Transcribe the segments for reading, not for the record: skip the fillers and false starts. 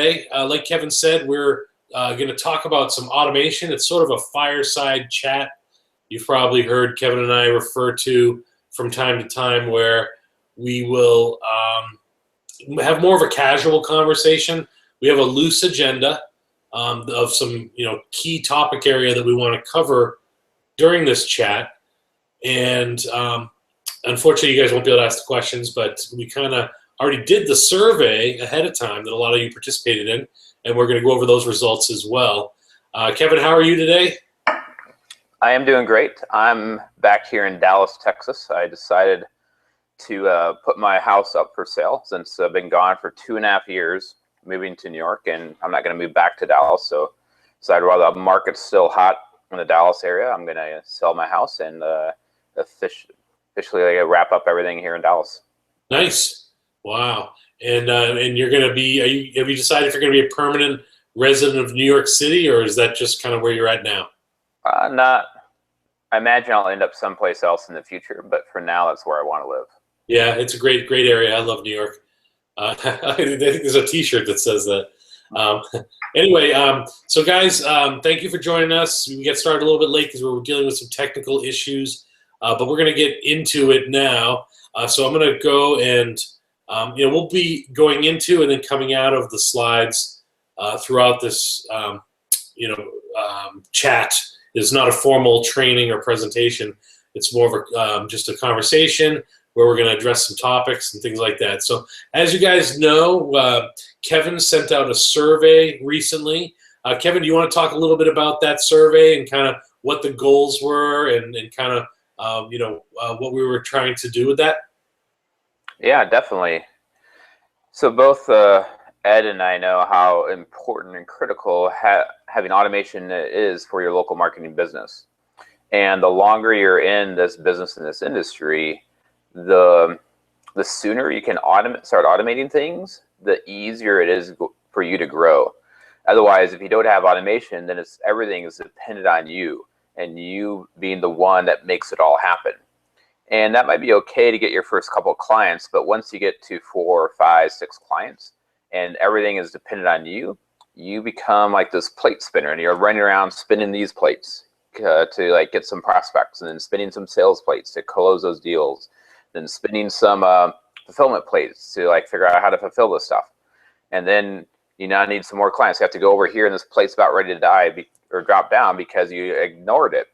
today. Like Kevin said, we're going to talk about some automation. It's sort of a fireside chat. You've probably heard Kevin and I refer to from time to time, where we will have more of a casual conversation. We have a loose agenda of some key topic area that we want to cover during this chat. And unfortunately, you guys won't be able to ask the questions, but we kind of already did the survey ahead of time that a lot of you participated in, and we're going to go over those results as well. Kevin, how are you today? I am doing great. I'm back here in Dallas, Texas. I decided to put my house up for sale since I've been gone for 2.5 years, moving to New York, and I'm not going to move back to Dallas. So decided while the market's still hot in the Dallas area, I'm going to sell my house and officially wrap up everything here in Dallas. Nice. Wow. And you're going to be, have you decided if you're going to be a permanent resident of New York City, or is that just kind of where you're at now? Not. I imagine I'll end up someplace else in the future, but for now, that's where I want to live. Yeah, it's a great area. I love New York. I think there's a T-shirt that says that. Anyway, so guys, thank you for joining us. We get started a little bit late because we're dealing with some technical issues, but we're going to get into it now. So I'm going to go and we'll be going into and then coming out of the slides throughout this chat. It's not a formal training or presentation. It's more of just a conversation where we're going to address some topics and things like that. So as you guys know, Kevin sent out a survey recently. Kevin, do you want to talk a little bit about that survey and kind of what the goals were and kind of what we were trying to do with that? Yeah, definitely. So both Ed and I know how important and critical having automation is for your local marketing business. And the longer you're in this business, in this industry, the sooner you can start automating things, the easier it is for you to grow. Otherwise, if you don't have automation, then everything is dependent on you and you being the one that makes it all happen. And that might be okay to get your first couple of clients, but once you get to 4, 5, 6 clients and everything is dependent on you, you become like this plate spinner and you're running around spinning these plates to get some prospects, and then spinning some sales plates to close those deals, then spinning some fulfillment plates to figure out how to fulfill this stuff. And then you now need some more clients. You have to go over here and this plate's about ready to die or drop down because you ignored it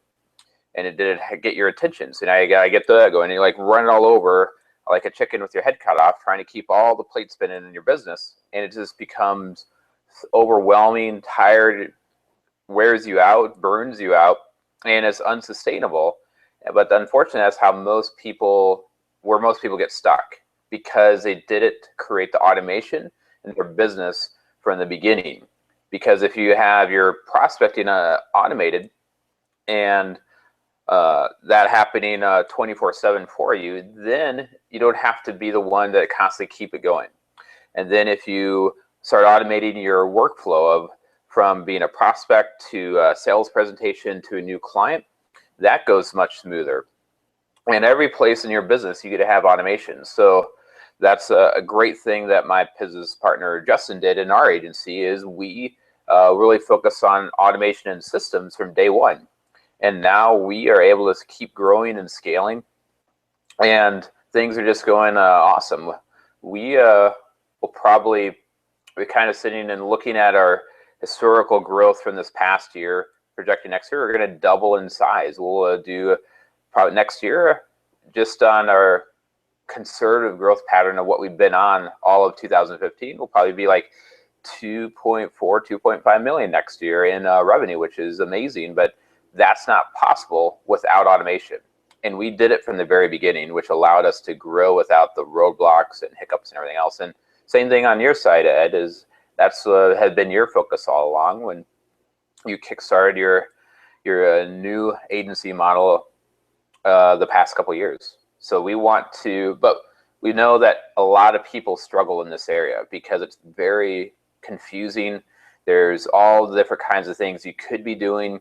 and it didn't get your attention. So now you gotta get that going, and you run it all over like a chicken with your head cut off, trying to keep all the plates spinning in your business. And it just becomes overwhelming, tired, wears you out, burns you out, and it's unsustainable. But unfortunately, that's how most people get stuck, because they didn't create the automation in their business from the beginning. Because if you have your prospecting automated and that happening 24/7 for you, then you don't have to be the one to constantly keep it going. And then if you start automating your workflow from being a prospect to a sales presentation to a new client, that goes much smoother. And every place in your business, you get to have automation. So that's a great thing that my business partner Justin did in our agency, is we really focus on automation and systems from day one. And now we are able to keep growing and scaling, and things are just going awesome. We're kind of sitting and looking at our historical growth from this past year, projecting next year, we're going to double in size. We'll do probably next year, just on our conservative growth pattern of what we've been on all of 2015, we'll probably be like 2.4, 2.5 million next year in revenue, which is amazing. But that's not possible without automation. And we did it from the very beginning, which allowed us to grow without the roadblocks and hiccups and everything else. And same thing on your side, Ed, is that's had been your focus all along when you kickstarted your new agency model the past couple of years. So we but we know that a lot of people struggle in this area because it's very confusing. There's all the different kinds of things you could be doing.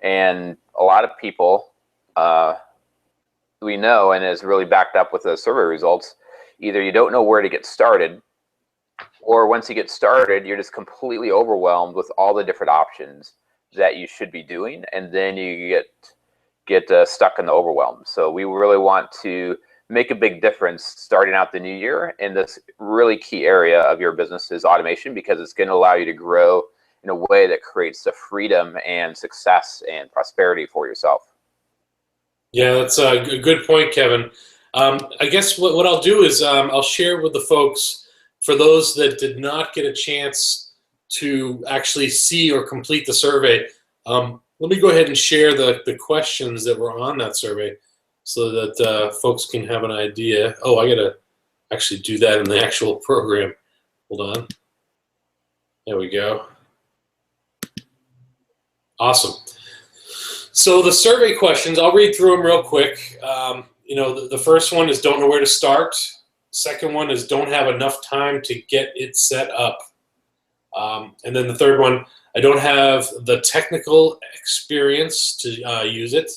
And a lot of people, we know, and is really backed up with the survey results, either you don't know where to get started, Or once you get started, you're just completely overwhelmed with all the different options that you should be doing, and then you get stuck in the overwhelm. So we really want to make a big difference starting out the new year in this really key area of your business is automation, because it's going to allow you to grow in a way that creates the freedom and success and prosperity for yourself. Yeah, that's a good point, Kevin. I guess what I'll do is I'll share with the folks, for those that did not get a chance to actually see or complete the survey, let me go ahead and share the questions that were on that survey so that folks can have an idea. Oh, I got to actually do that in the actual program. Hold on. There we go. Awesome. So the survey questions, I'll read through them real quick. The first one is don't know where to start. Second one is don't have enough time to get it set up. And then the third one, I don't have the technical experience to use it.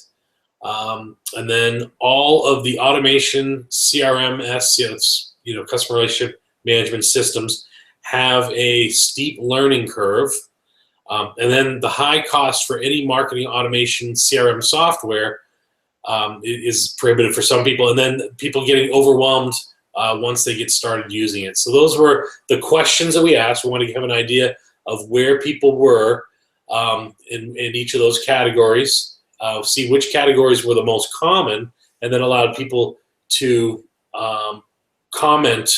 And then all of the automation CRMS, customer relationship management systems, have a steep learning curve. And then the high cost for any marketing automation CRM software is prohibitive for some people. And then people getting overwhelmed once they get started using it. So those were the questions that we asked. We wanted to have an idea of where people were in each of those categories, see which categories were the most common, and then allowed people to comment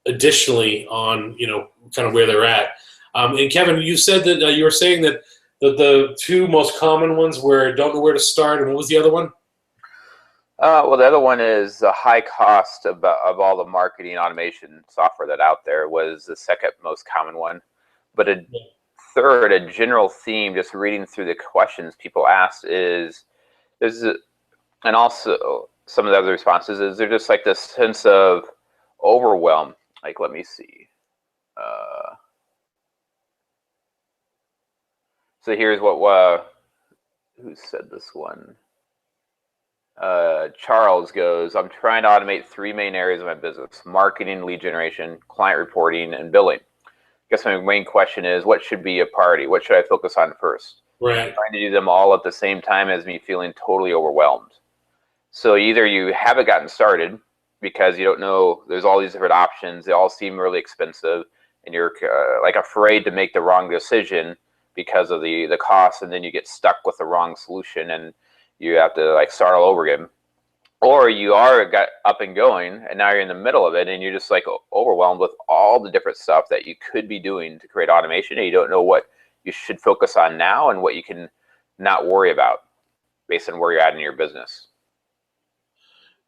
additionally on, kind of where they're at. And Kevin, you said that you were saying that the two most common ones were don't know where to start, and what was the other one? Well, the other one is the high cost of all the marketing automation software that out there was the second most common one. But a third, a general theme, just reading through the questions people asked is, and also some of the other responses is they're just like this sense of overwhelm. Like, let me see. So here's what, who said this one? Charles goes, I'm trying to automate three main areas of my business: marketing, lead generation, client reporting, and billing. I guess my main question is, what should be a priority? What should I focus on first? Right. Trying to do them all at the same time as me feeling totally overwhelmed. So either you haven't gotten started because you don't know, there's all these different options, they all seem really expensive, and you're like afraid to make the wrong decision because of the cost, and then you get stuck with the wrong solution and you have to like start all over again. Or you got up and going and now you're in the middle of it and you're just like overwhelmed with all the different stuff that you could be doing to create automation, and you don't know what you should focus on now and what you can not worry about based on where you're at in your business.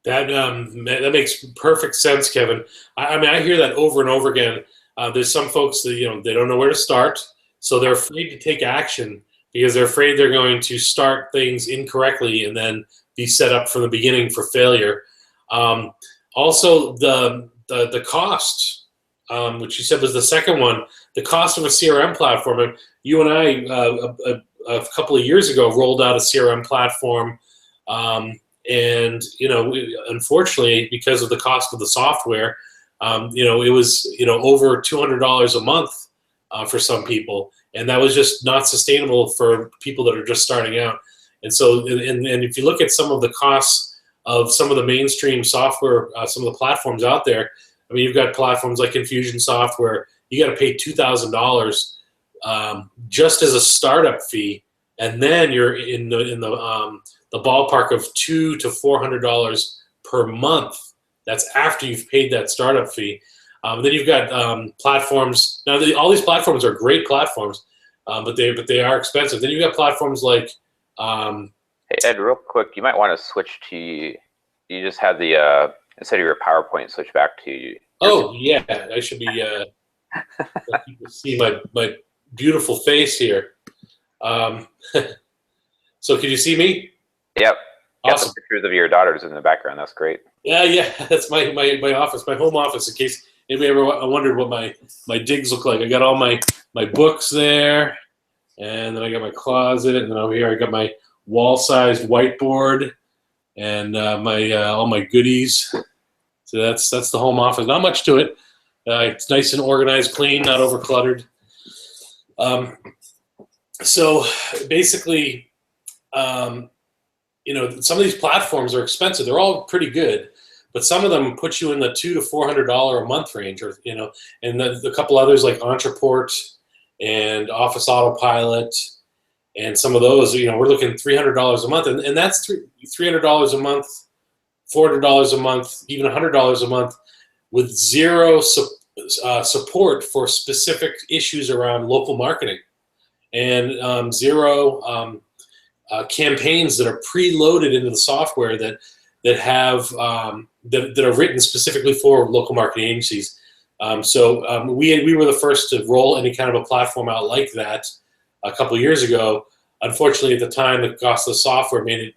That makes perfect sense, Kevin. I mean, I hear that over and over again. There's some folks that they don't know where to start, so they're afraid to take action because they're afraid they're going to start things incorrectly and then be set up from the beginning for failure. Also, the cost, which you said was the second one, the cost of a CRM platform. And you and I, a couple of years ago, rolled out a CRM platform. And unfortunately, because of the cost of the software, it was over $200 a month for some people, and that was just not sustainable for people that are just starting out. And so, and if you look at some of the costs of some of the mainstream software, some of the platforms out there, I mean, you've got platforms like Infusionsoft where you got to pay $2,000 just as a startup fee, and then you're in the ballpark of $200 to $400 per month. That's after you've paid that startup fee. Then you've got platforms. Now, all these platforms are great platforms, but they are expensive. Then you've got platforms like. Hey Ed, real quick, you might want to switch to. You just had the instead of your PowerPoint, switch back to. Oh yeah, I should be. Let people see my beautiful face here. So can you see me? Yep. Got Awesome. some pictures of your daughters in the background. That's great. Yeah, that's my office, my home office. In case anybody ever wondered what my digs look like, I got all my books there, and then I got my closet, and then over here I got my wall-sized whiteboard, and my all my goodies. So that's the home office. Not much to it, It's nice and organized, clean, not overcluttered. So basically, some of these platforms are expensive. They're all pretty good, but some of them put you in the $200 to $400 a month range, or and the couple others like Entreport and Office Autopilot, and some of those, we're looking $300 a month, and that's $300 a month, $400 a month, even $100 a month, with zero support for specific issues around local marketing, and zero campaigns that are preloaded into the software that have that are written specifically for local marketing agencies. We were the first to roll any kind of a platform out like that a couple of years ago. Unfortunately, at the time, the cost of the software made it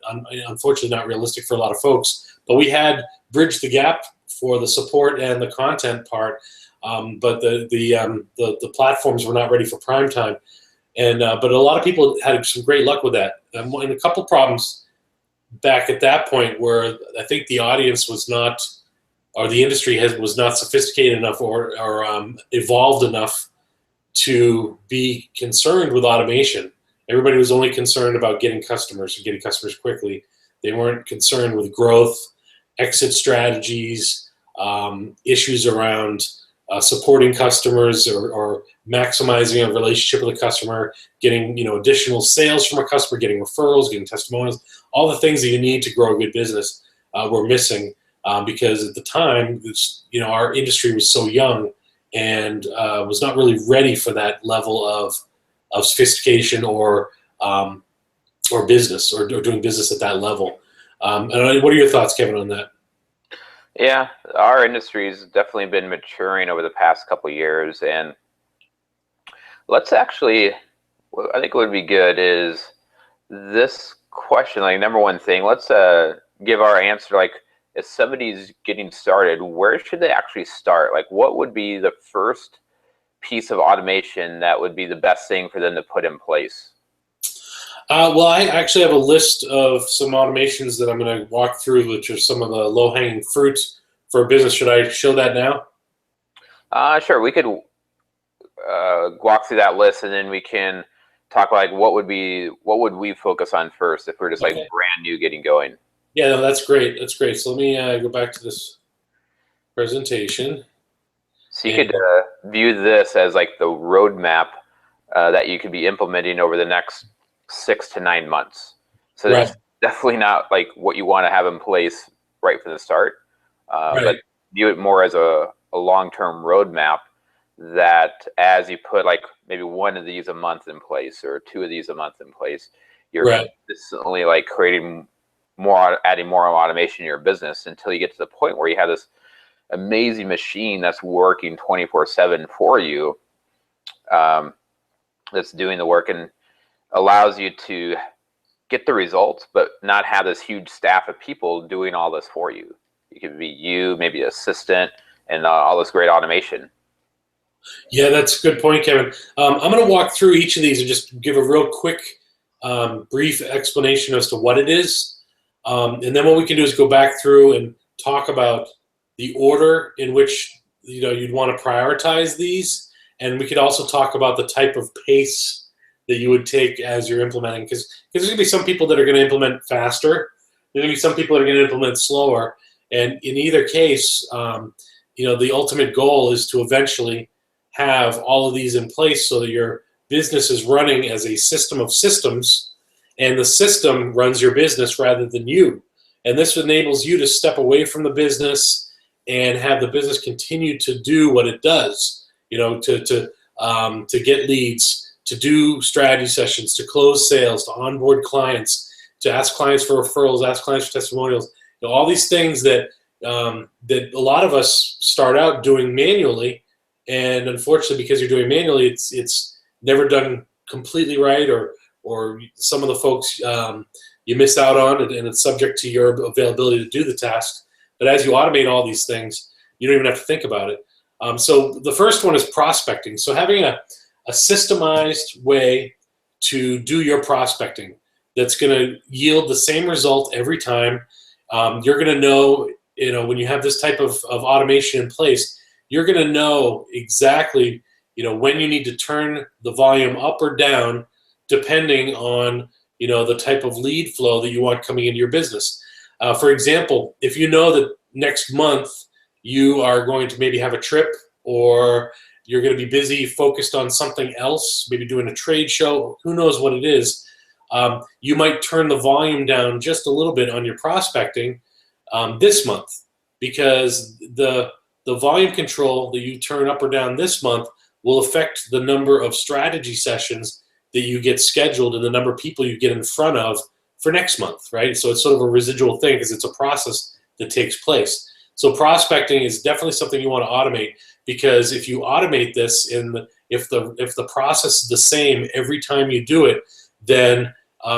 unfortunately not realistic for a lot of folks. But we had bridged the gap for the support and the content part. But the platforms were not ready for prime time. But a lot of people had some great luck with that. And a couple problems back at that point where I think the audience was not, or the industry was not sophisticated enough or evolved enough to be concerned with automation. Everybody was only concerned about getting customers and getting customers quickly. They weren't concerned with growth, exit strategies, issues around supporting customers or maximizing a relationship with a customer, getting additional sales from a customer, getting referrals, getting testimonials, all the things that you need to grow a good business were missing because at the time, our industry was so young and was not really ready for that level of sophistication or business or doing business at that level. And what are your thoughts, Kevin, on that? Yeah, our industry's definitely been maturing over the past couple of years, and let's actually, what I think would be good is this question, like number one thing, let's give our answer, like if somebody's getting started, where should they actually start? Like what would be the first piece of automation that would be the best thing for them to put in place? Well, I actually have a list of some automations that I'm going to walk through, which are some of the low-hanging fruits for a business. Should I show that now? Sure. We could walk through that list, and then we can talk like what would we focus on first if we're just like brand new getting going. Yeah, no, that's great. That's great. So let me go back to this presentation. So you could view this as like the roadmap that you could be implementing over the next 6 to 9 months. So that's definitely not like what you want to have in place right from the start, but view it more as a long-term roadmap that as you put like maybe one of these a month in place or 2 of these a month in place, you're consistently like creating more, adding more automation in your business until you get to the point where you have this amazing machine that's working 24/7 for you, that's doing the work and allows you to get the results, but not have this huge staff of people doing all this for you. It could be you, maybe an assistant, and all this great automation. Yeah, that's a good point, Kevin. I'm going to walk through each of these and just give a real quick, brief explanation as to what it is. And then what we can do is go back through and talk about the order in which you'd want to prioritize these. And we could also talk about the type of pace that you would take as you're implementing, because there's going to be some people that are going to implement faster. There's going to be some people that are going to implement slower. And in either case, the ultimate goal is to eventually have all of these in place so that your business is running as a system of systems, and the system runs your business rather than you. And this enables you to step away from the business and have the business continue to do what it does, to get leads, to do strategy sessions, to close sales, to onboard clients, to ask clients for referrals, ask clients for testimonials. All these things that that a lot of us start out doing manually, and unfortunately, because you're doing manually, it's never done completely right, or some of the folks you miss out on, and it's subject to your availability to do the task. But as you automate all these things, you don't even have to think about it. So the first one is prospecting. So having a systemized way to do your prospecting that's going to yield the same result every time. You're going to know, when you have this type of automation in place, you're going to know exactly, when you need to turn the volume up or down, depending on, the type of lead flow that you want coming into your business. For example, if you know that next month you are going to maybe have a trip, or you're going to be busy focused on something else, maybe doing a trade show, who knows what it is, you might turn the volume down just a little bit on your prospecting this month, because the volume control that you turn up or down this month will affect the number of strategy sessions that you get scheduled and the number of people you get in front of for next month, right? So it's sort of a residual thing, because it's a process that takes place. So prospecting is definitely something you want to automate, because if you automate this, if the process is the same every time you do it, then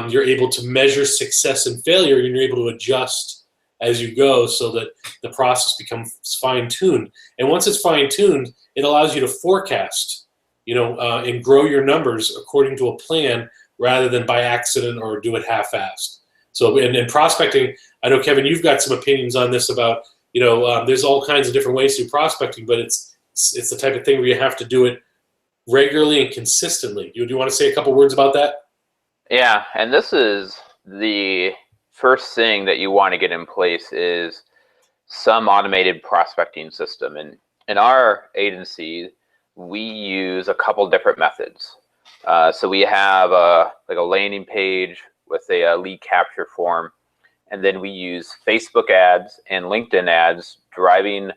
you're able to measure success and failure, and you're able to adjust as you go, so that the process becomes fine-tuned. And once it's fine-tuned, it allows you to forecast, and grow your numbers according to a plan, rather than by accident or do it half-assed. So, and prospecting, I know, Kevin, you've got some opinions on this about, there's all kinds of different ways to do prospecting, but it's the type of thing where you have to do it regularly and consistently. Do you want to say a couple words about that? Yeah, and this is the first thing that you want to get in place, is some automated prospecting system. And in our agency, we use a couple different methods. So we have a landing page with a lead capture form, and then we use Facebook ads and LinkedIn ads driving.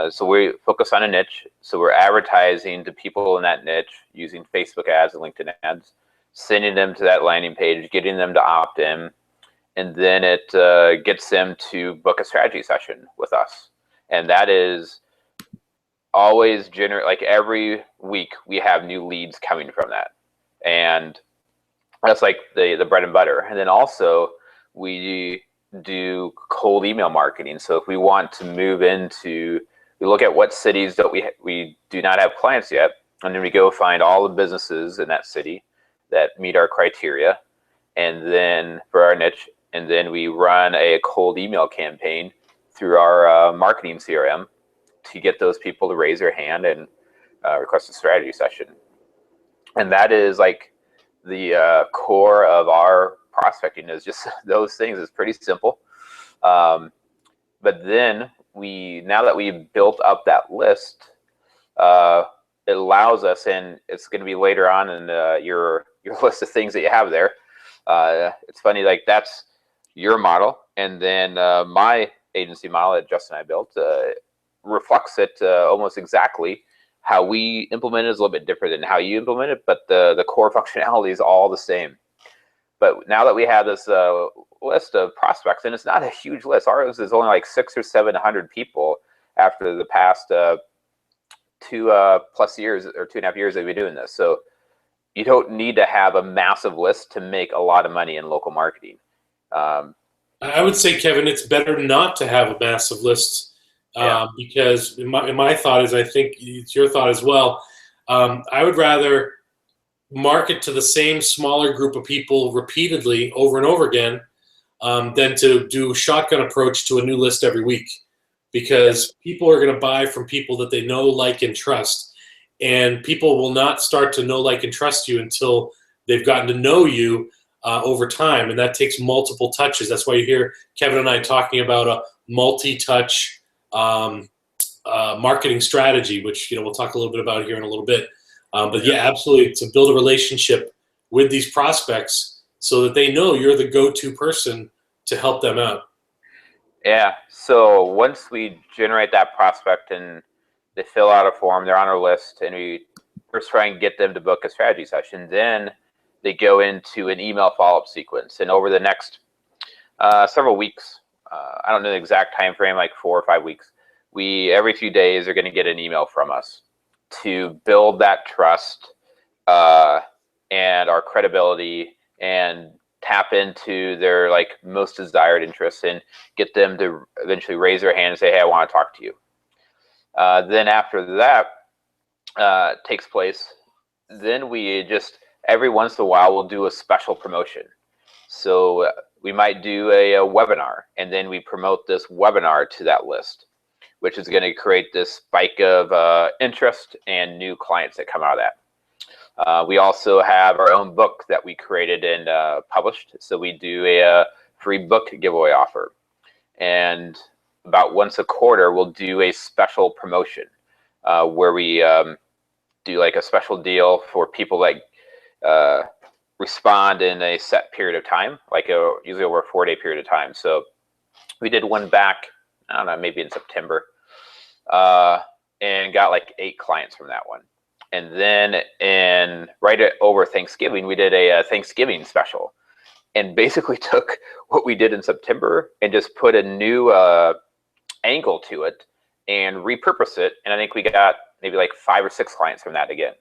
So we focus on a niche. So we're advertising to people in that niche using Facebook ads and LinkedIn ads, sending them to that landing page, getting them to opt in, and then it gets them to book a strategy session with us. And that is always like every week we have new leads coming from that. And that's like the bread and butter. And then also we do cold email marketing. So if we want to move into, we look at what cities that we do not have clients yet, and then we go find all the businesses in that city that meet our criteria, and then for our niche, and then we run a cold email campaign through our marketing CRM to get those people to raise their hand and request a strategy session. And that is like the core of our prospecting, is just those things. It's pretty simple. But then now that we've built up that list, it allows us, and it's going to be later on in your list of things that you have there. It's funny, like that's your model, and then my agency model that Justin and I built reflects it almost exactly. How we implement it is a little bit different than how you implement it, but the core functionality is all the same. But now that we have this list of prospects, and it's not a huge list, ours is only like 600 or 700 people after the past 2+ years or 2.5 years that we've been doing this. So you don't need to have a massive list to make a lot of money in local marketing. I would say, Kevin, it's better not to have a massive list. Because in my thought is, I think it's your thought as well, I would rather market to the same smaller group of people repeatedly over and over again than to do shotgun approach to a new list every week, because people are going to buy from people that they know, like, and trust, and people will not start to know, like, and trust you until they've gotten to know you over time, and that takes multiple touches. That's why you hear Kevin and I talking about a multi-touch marketing strategy, which we'll talk a little bit about here in a little bit. But yeah, absolutely, to build a relationship with these prospects so that they know you're the go-to person to help them out. Yeah. So once we generate that prospect and they fill out a form, they're on our list, and we first try and get them to book a strategy session, then they go into an email follow-up sequence. And over the next several weeks, I don't know the exact time frame, like 4 or 5 weeks, we every few days are going to get an email from us to build that trust and our credibility, and tap into their most desired interests, and get them to eventually raise their hand and say, hey, I want to talk to you. Then after that takes place, then we just every once in a while we'll do a special promotion. So we might do a webinar, and then we promote this webinar to that list. which is going to create this spike of interest and new clients that come out of that. We also have our own book that we created and published. So we do a free book giveaway offer. And about once a quarter, we'll do a special promotion where we do like a special deal for people that respond in a set period of time, like usually over a 4-day period of time. So we did one back, I don't know, maybe in September, and got like 8 clients from that one. And then over Thanksgiving, we did a Thanksgiving special, and basically took what we did in September and just put a new angle to it and repurpose it. And I think we got maybe like 5 or 6 clients from that again.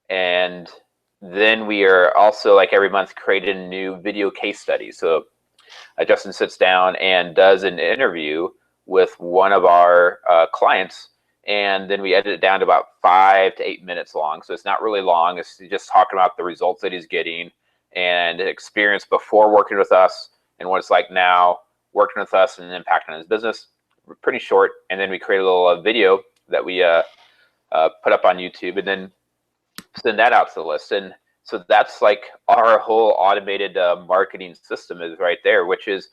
And then we are also, like every month, creating a new video case study. So Justin sits down and does an interview with one of our clients, and then we edit it down to about 5 to 8 minutes long. So it's not really long. It's just talking about the results that he's getting and experience before working with us and what it's like now working with us and the impact on his business. Pretty short. And then we create a little video that we put up on YouTube, and then send that out to the list. And so that's like our whole automated marketing system is right there, which is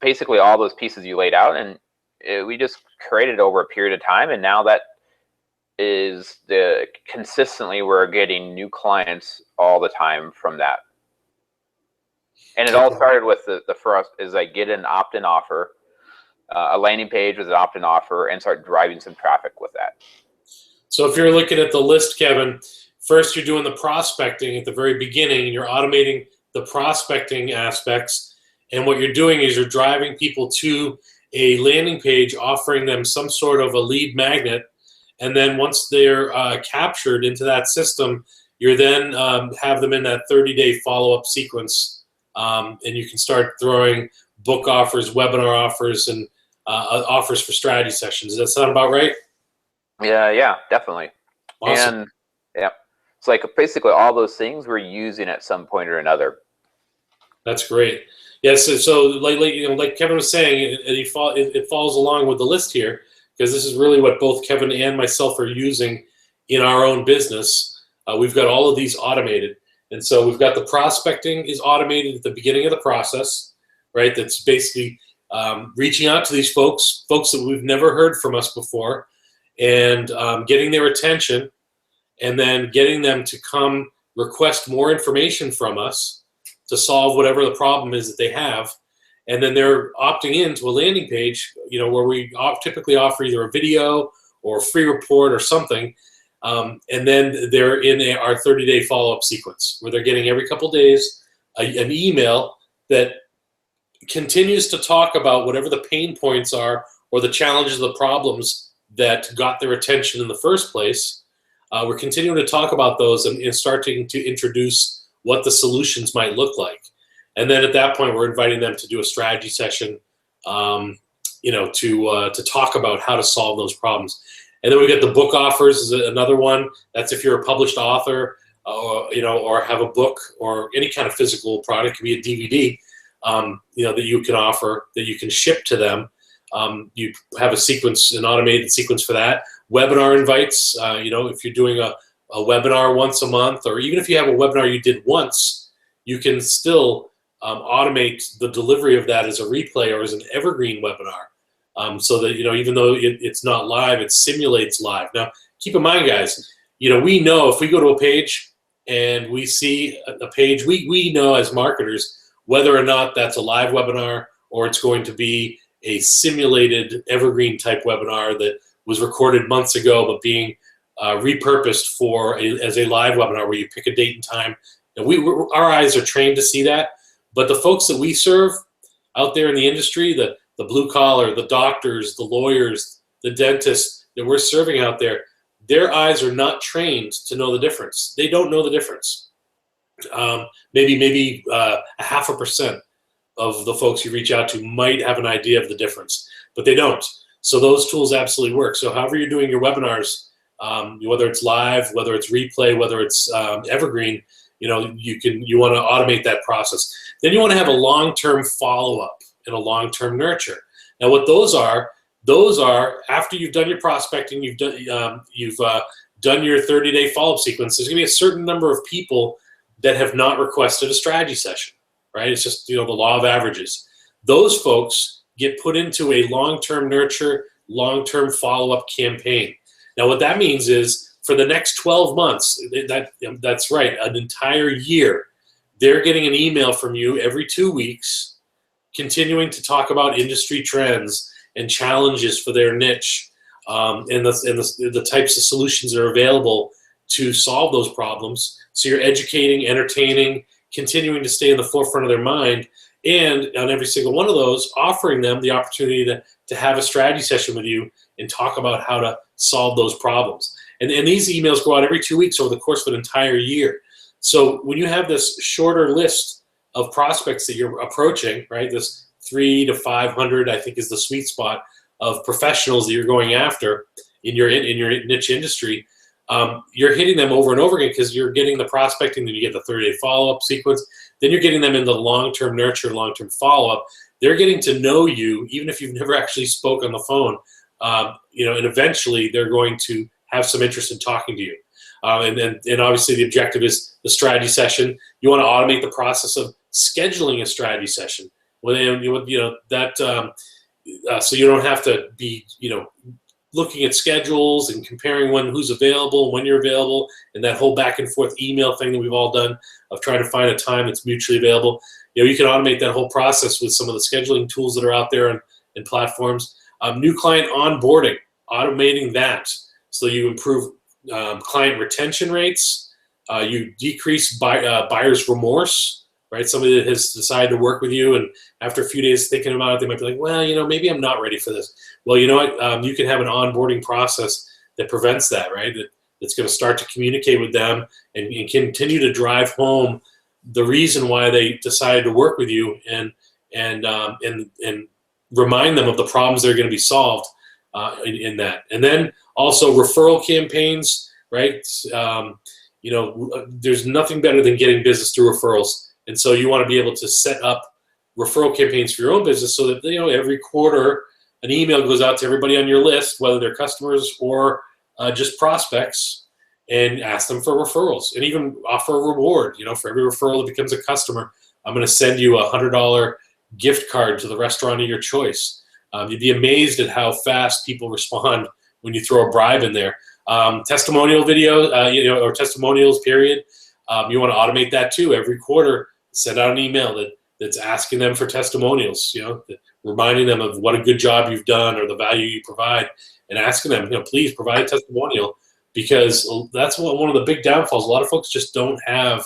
basically all those pieces you laid out. And we just created over a period of time. And now that is consistently we're getting new clients all the time from that. And it all started with the first is like get an opt-in offer, a landing page with an opt-in offer, and start driving some traffic with that. So if you're looking at the list, Kevin, first you're doing the prospecting at the very beginning, and you're automating the prospecting aspects. And what you're doing is you're driving people to a landing page, offering them some sort of a lead magnet. And then once they're captured into that system, you're then have them in that 30-day follow-up sequence. And you can start throwing book offers, webinar offers, and offers for strategy sessions. Does that sound about right? Yeah, definitely. Awesome. And yeah, it's like basically all those things we're using at some point or another. That's great. Yes, so like Kevin was saying, it follows along with the list here, because this is really what both Kevin and myself are using in our own business. We've got all of these automated. And so we've got the prospecting is automated at the beginning of the process, right? That's basically reaching out to these folks that we've never heard from us before, and getting their attention, and then getting them to come request more information from us to solve whatever the problem is that they have. And then they're opting into a landing page, where we typically offer either a video or a free report or something. And then they're in our 30-day follow-up sequence, where they're getting every couple days an email that continues to talk about whatever the pain points are or the challenges, the problems that got their attention in the first place. We're continuing to talk about those and starting to introduce what the solutions might look like. And then at that point, we're inviting them to do a strategy session, to talk about how to solve those problems. And then we get the book offers is another one. That's if you're a published author, or have a book or any kind of physical product, it could be a DVD, that you can offer, that you can ship to them. You have an automated sequence for that. Webinar invites, if you're doing a webinar once a month, or even if you have a webinar you did once, you can still automate the delivery of that as a replay or as an evergreen webinar, so that, even though it's not live, it simulates live. Now, keep in mind, guys, we know if we go to a page and we see a page, we know as marketers whether or not that's a live webinar or it's going to be a simulated evergreen type webinar that was recorded months ago but being repurposed as a live webinar where you pick a date and time. And our eyes are trained to see that. But the folks that we serve out there in the industry, the blue collar, the doctors, the lawyers, the dentists that we're serving out there, their eyes are not trained to know the difference. They don't know the difference. Maybe a 0.5% of the folks you reach out to might have an idea of the difference, but they don't. So those tools absolutely work. So however you're doing your webinars, whether it's live, whether it's replay, whether it's evergreen, you want to automate that process. Then you want to have a long-term follow-up and a long-term nurture. Now what those are Those are after you've done your prospecting, you've done done your 30-day follow-up sequence. There's going to be a certain number of people that have not requested a strategy session, right? It's just, the law of averages. Those folks get put into a long-term nurture, long-term follow-up campaign. Now, what that means is for the next 12 months, that's right, an entire year, they're getting an email from you every 2 weeks, continuing to talk about industry trends and challenges for their niche, and the types of solutions that are available to solve those problems. So you're educating, entertaining, continuing to stay in the forefront of their mind, and on every single one of those, offering them the opportunity to have a strategy session with you and talk about how to solve those problems. And these emails go out every 2 weeks over the course of an entire year. So when you have this shorter list of prospects that you're approaching, right, this 300 to 500, I think, is the sweet spot of professionals that you're going after in your niche industry, you're hitting them over and over again because you're getting the prospecting, then you get the 30-day follow-up sequence, then you're getting them in the long-term nurture, long-term follow-up. They're getting to know you, even if you've never actually spoke on the phone, and eventually they're going to have some interest in talking to you. And obviously the objective is the strategy session. You want to automate the process of scheduling a strategy session. So you don't have to be, looking at schedules and comparing who's available, when you're available, and that whole back and forth email thing that we've all done of trying to find a time that's mutually available. You can automate that whole process with some of the scheduling tools that are out there and platforms. New client onboarding, automating that so you improve client retention rates. You decrease buyer's remorse, right? Somebody that has decided to work with you, and after a few days thinking about it, they might be like, well, maybe I'm not ready for this. Well, you know what? You can have an onboarding process that prevents that, right? That's going to start to communicate with them and continue to drive home the reason why they decided to work with you, and remind them of the problems that are going to be solved in that. And then also referral campaigns, right? There's nothing better than getting business through referrals. And so you want to be able to set up referral campaigns for your own business so that, every quarter an email goes out to everybody on your list, whether they're customers or just prospects, and ask them for referrals, and even offer a reward. For every referral that becomes a customer, I'm going to send you a $100 gift card to the restaurant of your choice. You'd be amazed at how fast people respond when you throw a bribe in there. Testimonial video, or testimonials, period. You want to automate that too. Every quarter, send out an email that's asking them for testimonials, reminding them of what a good job you've done or the value you provide, and asking them, please provide a testimonial, because that's one of the big downfalls. A lot of folks just don't have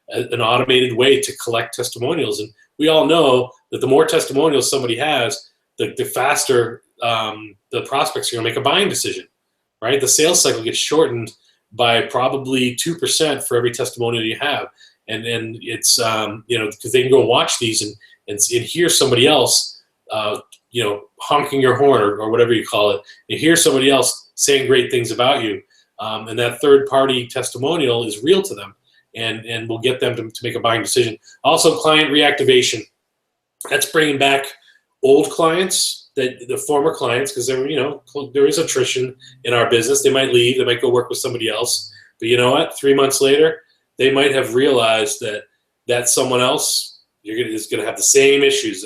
an automated way to collect testimonials. And we all know that the more testimonials somebody has, the faster the prospects are going to make a buying decision, right? The sales cycle gets shortened by probably 2% for every testimonial you have. And it's, because they can go watch these and hear somebody else, honking your horn or whatever you call it. You hear somebody else saying great things about you. And that third-party testimonial is real to them and will get them to make a buying decision. Also, client reactivation. That's bringing back old clients, the former clients, because there is attrition in our business. They might leave. They might go work with somebody else. But you know what? 3 months later, they might have realized that someone else is going to have the same issues.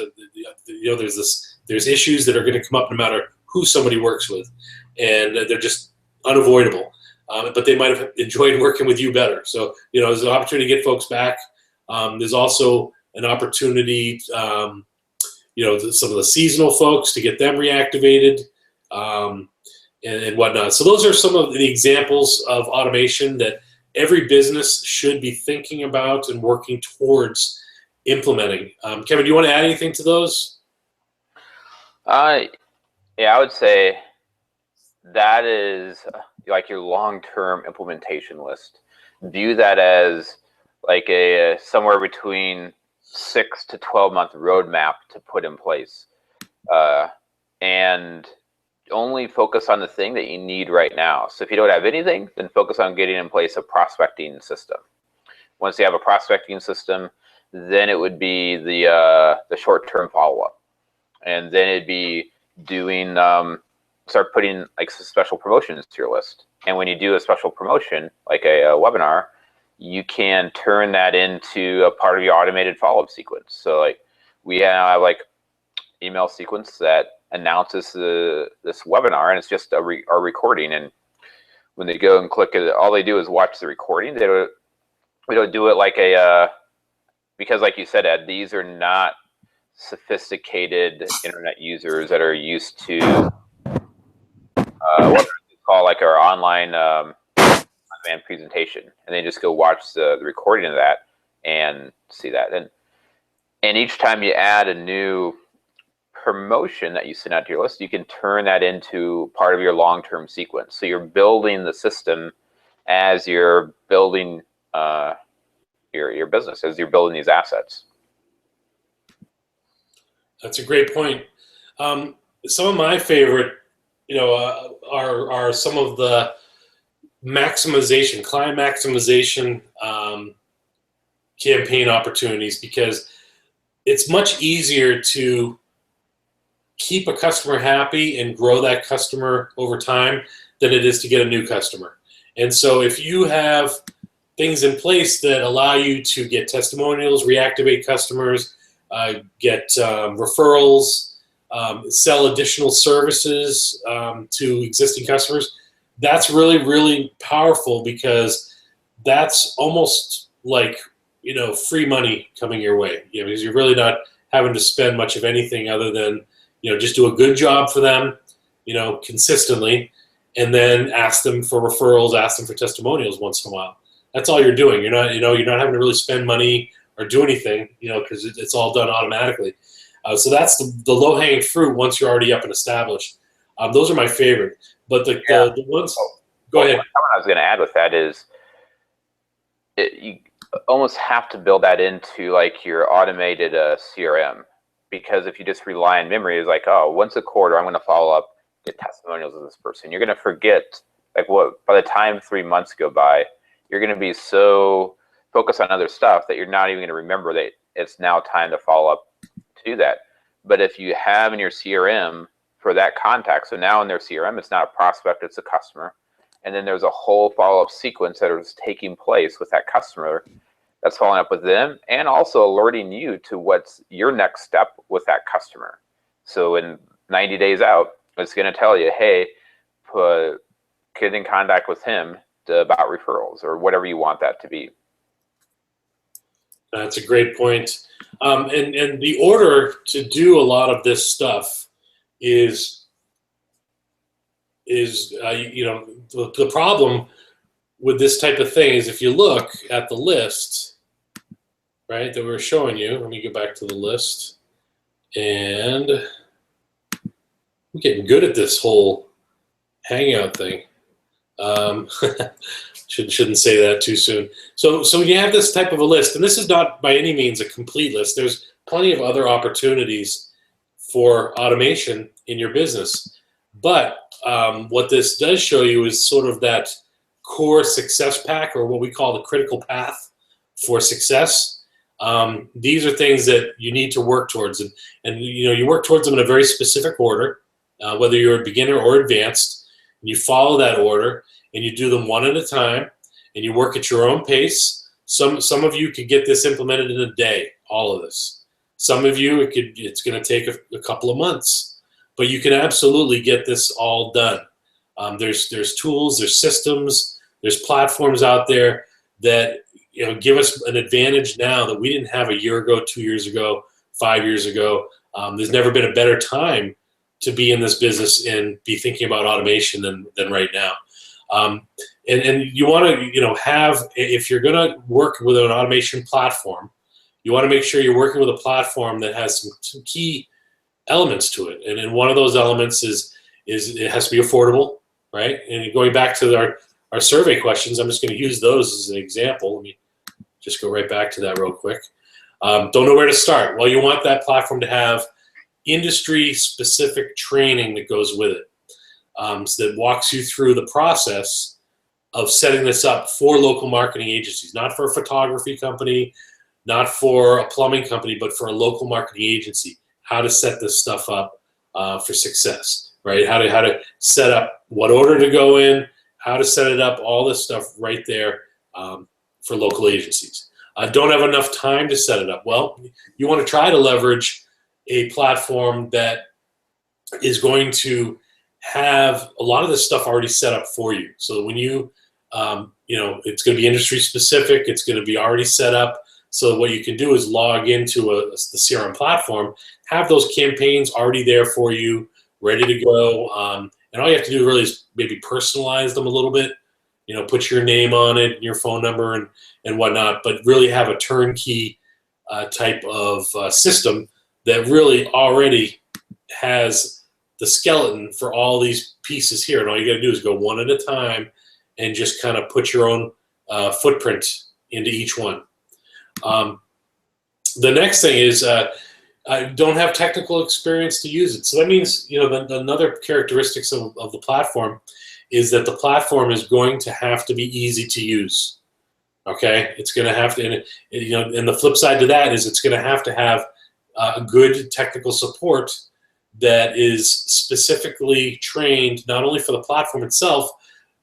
There's issues that are going to come up no matter who somebody works with, and they're just unavoidable. But they might have enjoyed working with you better. So there's an opportunity to get folks back. There's also an opportunity, some of the seasonal folks, to get them reactivated, and whatnot. So those are some of the examples of automation that every business should be thinking about and working towards implementing. Kevin, do you want to add anything to those? Yeah, I would say that is like your long-term implementation list. View that as like a somewhere between 6 to 12 month roadmap to put in place, and only focus on the thing that you need right now. So if you don't have anything, then focus on getting in place a prospecting system. Once you have a prospecting system, then it would be the short-term follow-up, and then it'd be doing start putting like some special promotions to your list. And when you do a special promotion, like a webinar, you can turn that into a part of your automated follow-up sequence. So like we have like email sequence that announces this webinar, and it's just a recording. And when they go and click it, all they do is watch the recording. We don't do it like a because like you said, Ed, these are not sophisticated internet users that are used to what we call like our online on-demand presentation, and they just go watch the recording of that and see that. And each time you add a new promotion that you send out to your list, you can turn that into part of your long-term sequence. So you're building the system as you're building your business, as you're building these assets. That's a great point. Some of my favorite, are some of the maximization, client maximization campaign opportunities, because it's much easier to keep a customer happy and grow that customer over time than it is to get a new customer. And so if you have things in place that allow you to get testimonials, reactivate customers, get referrals, sell additional services to existing customers, that's really, really powerful, because that's almost like, free money coming your way, because you're really not having to spend much of anything other than, just do a good job for them, consistently, and then ask them for referrals, ask them for testimonials once in a while. That's all you're doing. You're not having to really spend money or do anything, because it's all done automatically. So that's the low-hanging fruit once you're already up and established. Those are my favorite. But the ones, go ahead. What I was going to add with that is, you almost have to build that into like your automated CRM, because if you just rely on memory, it's like, oh, once a quarter I'm going to follow up, get testimonials of this person. You're going to forget, like, by the time 3 months go by, you're going to be so focused on other stuff that you're not even going to remember that it's now time to follow up to do that. But if you have in your CRM for that contact, so now in their CRM, it's not a prospect, it's a customer. And then there's a whole follow-up sequence that is taking place with that customer that's following up with them, and also alerting you to what's your next step with that customer. So in 90 days out, it's going to tell you, hey, get in contact with him about referrals, or whatever you want that to be. That's a great point. And the order to do a lot of this stuff is the problem with this type of thing is, if you look at the list, right, that we were showing you, let me go back to the list, and I'm getting good at this whole Hangout thing. Shouldn't say that too soon. So when you have this type of a list, and this is not by any means a complete list, there's plenty of other opportunities for automation in your business. But what this does show you is sort of that core success pack, or what we call the critical path for success. These are things that you need to work towards, and you work towards them in a very specific order, whether you're a beginner or advanced. And you follow that order, and you do them one at a time, and you work at your own pace. Some of you could get this implemented in a day, all of this. Some of you, it's going to take a couple of months, but you can absolutely get this all done. There's tools, there's systems, there's platforms out there that give us an advantage now that we didn't have a year ago, 2 years ago, 5 years ago. There's never been a better time to be in this business and be thinking about automation than right now. And you want to have, if you're going to work with an automation platform, you want to make sure you're working with a platform that has some key elements to it. And one of those elements is it has to be affordable, right? And going back to our survey questions, I'm just going to use those as an example. Let me just go right back to that real quick. Don't know where to start. Well, you want that platform to have industry-specific training that goes with it, so that walks you through the process of setting this up for local marketing agencies, not for a photography company, not for a plumbing company, but for a local marketing agency, how to set this stuff up for success, right? How to set up what order to go in, how to set it up, all this stuff right there for local agencies. Don't have enough time to set it up. Well, you want to try to leverage a platform that is going to have a lot of this stuff already set up for you. So when you, it's going to be industry specific. It's going to be already set up. So what you can do is log into the CRM platform, have those campaigns already there for you, ready to go. And all you have to do really is maybe personalize them a little bit, put your name on it, your phone number and whatnot, but really have a turnkey type of system that really already has the skeleton for all these pieces here. And all you got to do is go one at a time and just kind of put your own footprint into each one. The next thing is I don't have technical experience to use it. So that means, another characteristics of the platform is that the platform is going to have to be easy to use. Okay, it's going to have to, and the flip side to that is it's going to have good technical support that is specifically trained not only for the platform itself,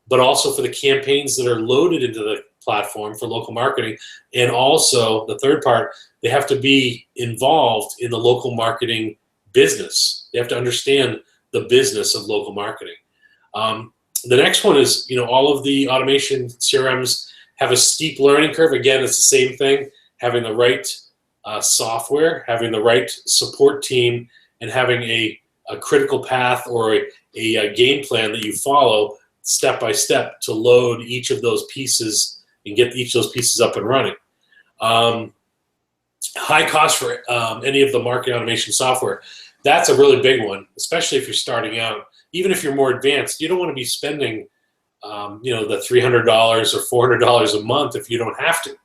but also for the campaigns that are loaded into the platform for local marketing. And also the third part, they have to be involved in the local marketing business. They have to understand the business of local marketing. The next one is, all of the automation CRMs have a steep learning curve. Again, it's the same thing, having the right software, having the right support team, and having a critical path or a game plan that you follow step by step to load each of those pieces and get each of those pieces up and running. High cost for any of the marketing automation software. That's a really big one, especially if you're starting out. Even if you're more advanced, you don't want to be spending, the $300 or $400 a month if you don't have to,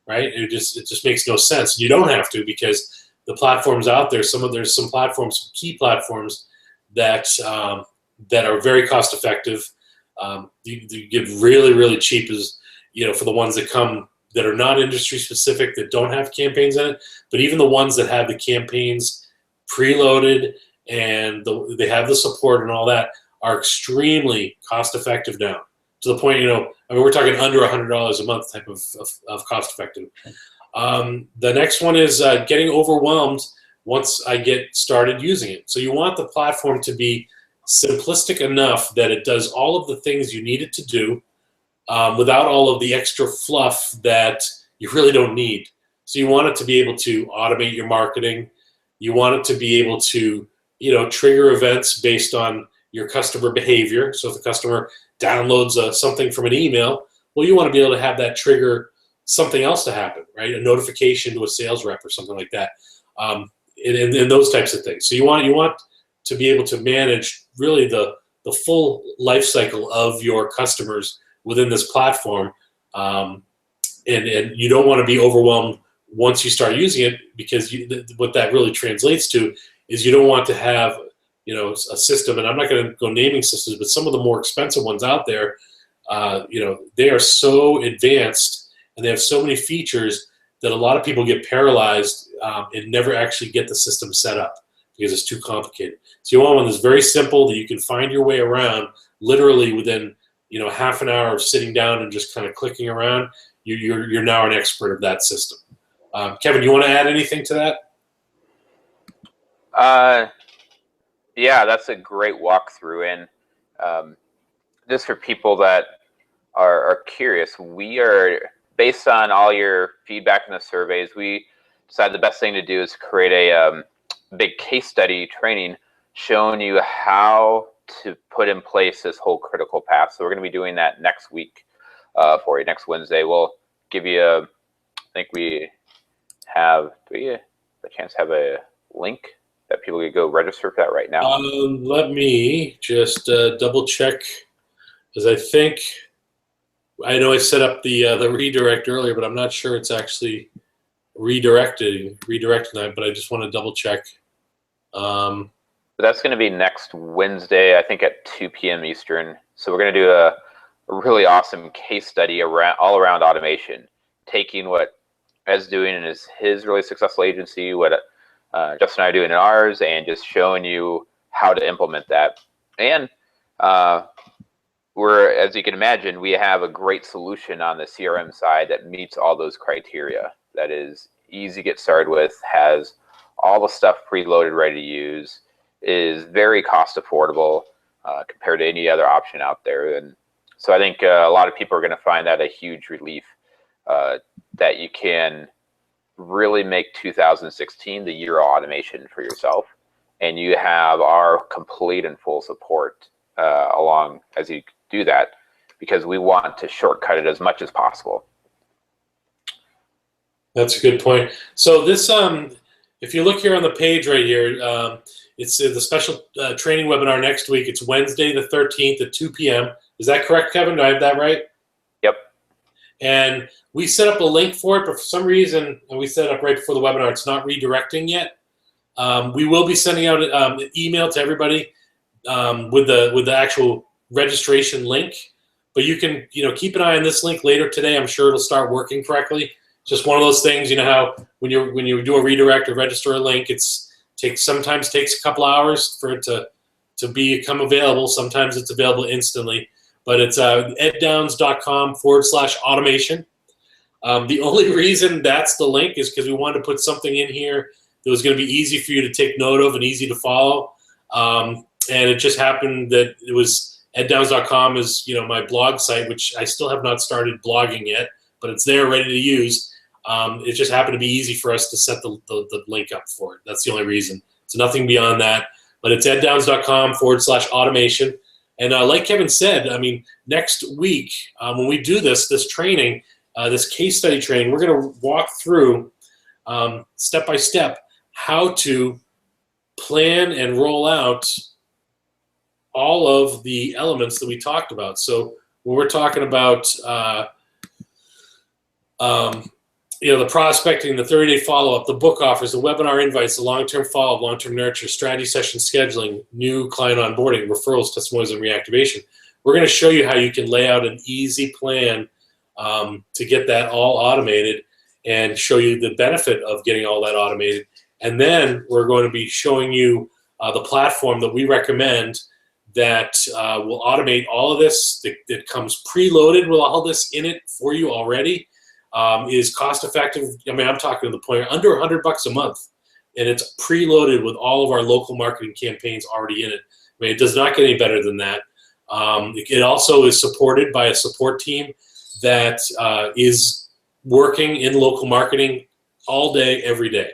right? It just makes no sense. You don't have to, because the platforms out there, there's some platforms, some key platforms that that are very cost effective. You get really, really cheap as for the ones that are not industry specific, that don't have campaigns in it. But even the ones that have the campaigns preloaded and they have the support and all that are extremely cost effective now, to the point, we're talking under $100 a month type of cost effective. The next one is getting overwhelmed once I get started using it. So you want the platform to be simplistic enough that it does all of the things you need it to do without all of the extra fluff that you really don't need. So you want it to be able to automate your marketing. You want it to be able to, trigger events based on your customer behavior. So if the customer downloads something from an email, well, you want to be able to have that trigger something else to happen, right? A notification to a sales rep or something like that, and those types of things. So you want to be able to manage really the full life cycle of your customers within this platform, and you don't want to be overwhelmed once you start using it, because what that really translates to is you don't want to have a system, and I'm not going to go naming systems, but some of the more expensive ones out there, they are so advanced and they have so many features that a lot of people get paralyzed and never actually get the system set up because it's too complicated. So you want one that's very simple, that you can find your way around literally within half an hour of sitting down and just kind of clicking around. You're now an expert of that system. Kevin, you want to add anything to that? Yeah, that's a great walkthrough. And just for people that are curious, we are, based on all your feedback in the surveys, we decided the best thing to do is create a big case study training showing you how to put in place this whole critical path. So we're going to be doing that next week for you, next Wednesday. We'll give you I think we have, do we have a chance to have a link that people could go register for that right now? Let me just double check, because I know I set up the redirect earlier, but I'm not sure it's actually redirecting that, but I just want to double check. That's going to be next Wednesday, I think at 2 p.m. Eastern. So we're going to do a really awesome case study all around automation, taking what Ed's doing in his really successful agency, what Justin and I are doing in ours, and just showing you how to implement that. And as you can imagine, we have a great solution on the CRM side that meets all those criteria. That is easy to get started with, has all the stuff preloaded, ready to use, is very cost affordable compared to any other option out there. And so I think a lot of people are going to find that a huge relief, that you can really make 2016 the year of automation for yourself. And you have our complete and full support along as you do that, because we want to shortcut it as much as possible. That's a good point. So this, if you look here on the page right here, it's the special training webinar next week. It's Wednesday the 13th at 2 p.m. Is that correct, Kevin? Do I have that right? Yep. And we set up a link for it, but for some reason, and we set it up right before the webinar, it's not redirecting yet. We will be sending out an email to everybody with the actual registration link. But you can keep an eye on this link later today. I'm sure it'll start working correctly. Just one of those things, how when you do a redirect or register a link, sometimes takes a couple hours for it to become available. Sometimes it's available instantly. But it's eddowns.com/automation. The only reason that's the link is because we wanted to put something in here that was going to be easy for you to take note of and easy to follow. And it just happened that it was eddowns.com is my blog site, which I still have not started blogging yet, but it's there ready to use. It just happened to be easy for us to set the link up for it. That's the only reason. It's nothing beyond that. But it's eddowns.com/automation. And like Kevin said, next week when we do this training, this case study training, we're going to walk through step by step how to plan and roll out all of the elements that we talked about. So when we're talking about the prospecting, the 30-day follow-up, the book offers, the webinar invites, the long-term follow-up, long-term nurture, strategy session scheduling, new client onboarding, referrals, testimonials, and reactivation. We're going to show you how you can lay out an easy plan to get that all automated and show you the benefit of getting all that automated. And then we're going to be showing you the platform that we recommend that will automate all of this, that comes preloaded with all this in it for you already. Is cost effective. I'm talking to the point under $100 a month, and it's preloaded with all of our local marketing campaigns already in it. It does not get any better than that. It also is supported by a support team that is working in local marketing all day, every day.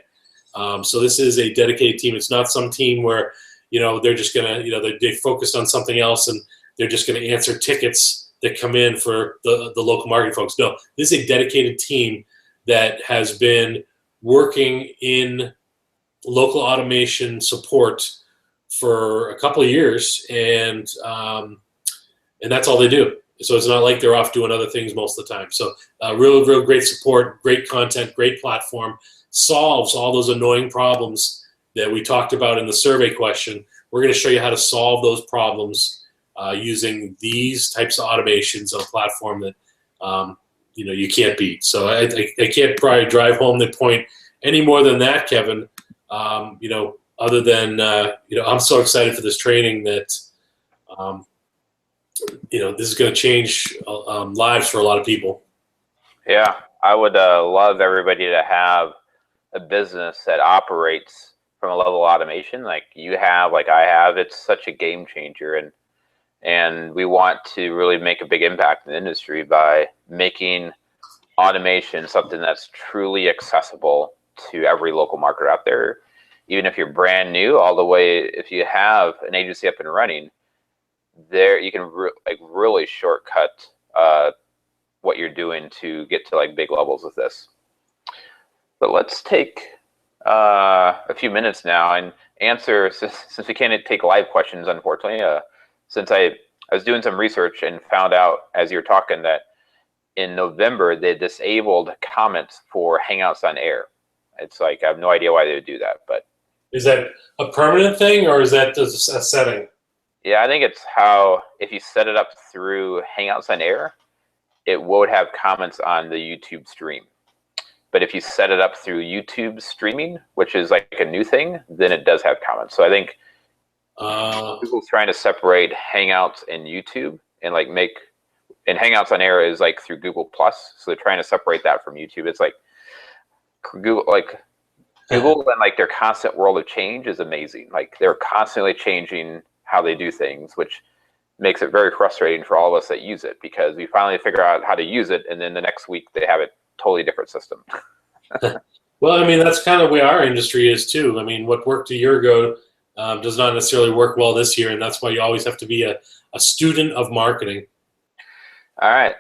So this is a dedicated team. It's not some team where they're just gonna they focused on something else and they're just gonna answer tickets that come in for the local marketing folks. No, this is a dedicated team that has been working in local automation support for a couple of years, and that's all they do. So it's not like they're off doing other things most of the time. So real great support, great content, great platform, solves all those annoying problems that we talked about in the survey question. We're going to show you how to solve those problems using these types of automations on a platform that you can't beat. So I can't probably drive home the point any more than that, Kevin. Other than I'm so excited for this training that this is going to change lives for a lot of people. Yeah, I would love everybody to have a business that operates from a level of automation like you have, like I have. It's such a game changer, and we want to really make a big impact in the industry by making automation something that's truly accessible to every local marketer out there. Even if you're brand new, all the way, if you have an agency up and running, there you can really shortcut what you're doing to get to big levels with this. But let's take a few minutes now and answer, since we can't take live questions, unfortunately. Since I was doing some research and found out as you're talking that in November they disabled comments for Hangouts on Air. It's I have no idea why they would do that, but is that a permanent thing or is that just a setting? Yeah, I think it's how if you set it up through Hangouts on Air, it would have comments on the YouTube stream. But if you set it up through YouTube streaming, which is a new thing, then it does have comments. So I think Google's trying to separate Hangouts and YouTube, and like and Hangouts on Air is like through Google Plus, so they're trying to separate that from YouTube. It's like Google, and like their constant world of change is amazing. Like they're constantly changing how they do things, which makes it very frustrating for all of us that use it, because we finally figure out how to use it, and then the next week they have a totally different system. Well, I mean, that's kind of the way our industry is too. I mean, what worked a year ago does not necessarily work well this year, and that's why you always have to be a student of marketing. All right.